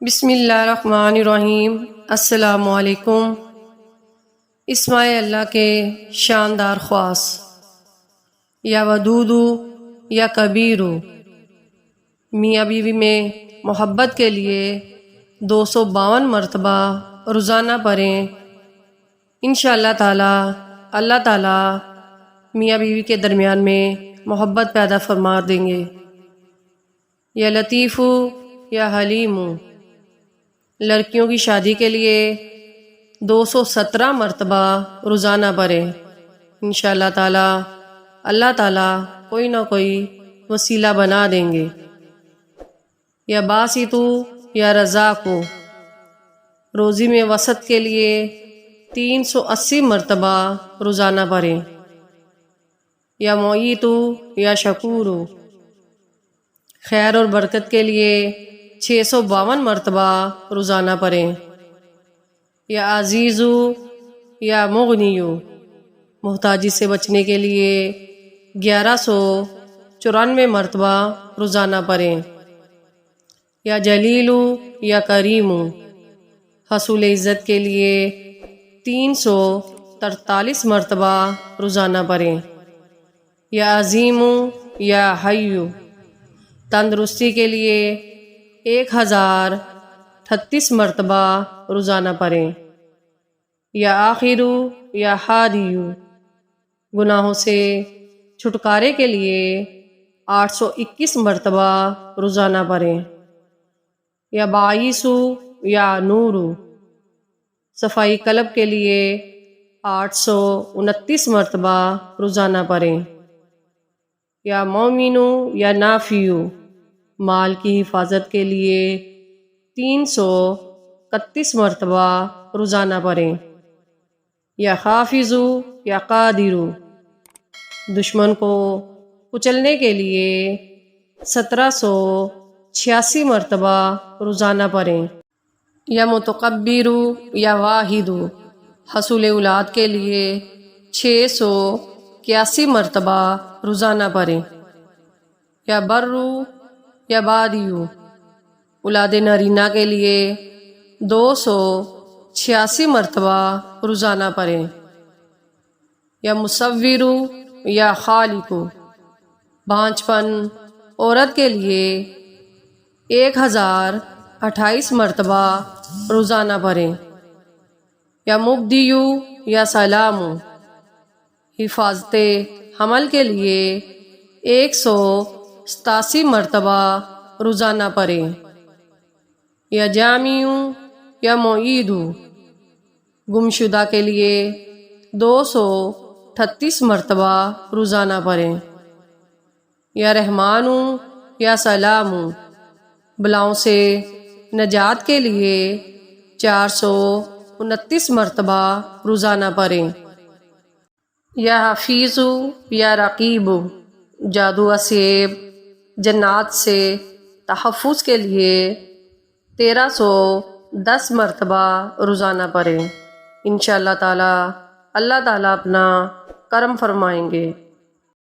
بسم اللہ الرحمن الرحیم۔ السلام علیکم۔ اسماء اللہ کے شاندار خواص، یا ودودو یا کبیرو۔ میاں بیوی میں محبت کے لیے 252 مرتبہ روزانہ پڑھیں۔ انشاءاللہ تعالی اللہ تعالی میاں بیوی کے درمیان میں محبت پیدا فرما دیں گے۔ یا لطیفو یا حلیمو۔ لڑکیوں کی شادی کے لیے 217 مرتبہ روزانہ پڑھیں۔ انشاءاللہ تعالی اللہ تعالی کوئی نہ کوئی وسیلہ بنا دیں گے۔ یا باسطو یا رزاقو۔ روزی میں وسعت کے لیے 380 مرتبہ روزانہ پڑھیں۔ یا معیتو یا شکورو۔ خیر اور برکت کے لیے 652 مرتبہ روزانہ پڑھیں۔ یا عزیزو یا مغنیو۔ محتاجی سے بچنے کے لیے 1194 مرتبہ روزانہ پڑھیں۔ یا جلیلو یا کریمو۔ حصول عزت کے لیے 343 مرتبہ روزانہ پڑھیں۔ یا عظیمو یا حیو۔ تندرستی کے لیے 1038 مرتبہ روزانہ پڑھیں۔ یا آخرو یا ہادیو۔ گناہوں سے چھٹکارے کے لیے 821 مرتبہ روزانہ پڑھیں۔ یا باعثو یا نورو۔ صفائی قلب کے لیے 829 مرتبہ روزانہ پڑھیں۔ یا مومنو یا نافیو۔ مال کی حفاظت کے لیے 331 مرتبہ روزانہ پڑھیں۔ یا حافظو یا قادرو۔ دشمن کو کچلنے کے لیے 1786 مرتبہ روزانہ پڑھیں۔ یا متکبرو یا واحدو۔ حصول اولاد کے لیے 681 مرتبہ روزانہ پڑھیں۔ یا برو یا بادیو۔ اولاد نرینہ کے لیے 286 مرتبہ روزانہ پڑھیں۔ یا مصورو یا خالقو۔ بانجھ پن عورت کے لیے 1028 مرتبہ روزانہ پڑھیں۔ یا مبدیو یا سلامو۔ حفاظت حمل کے لیے 187 مرتبہ روزانہ پڑھیں۔ یا جامعو یا معیدو۔ گمشدہ کے لیے 238 مرتبہ روزانہ پڑھیں۔ یا رحمانو یا سلامو۔ بلاؤں سے نجات کے لیے 429 مرتبہ روزانہ پڑھیں۔ یا حفیظو یا رقیبو۔ جادو اسیب جنات سے تحفظ کے لیے 1310 مرتبہ روزانہ پڑھیں۔ انشاءاللہ تعالی اللہ تعالی اپنا کرم فرمائیں گے۔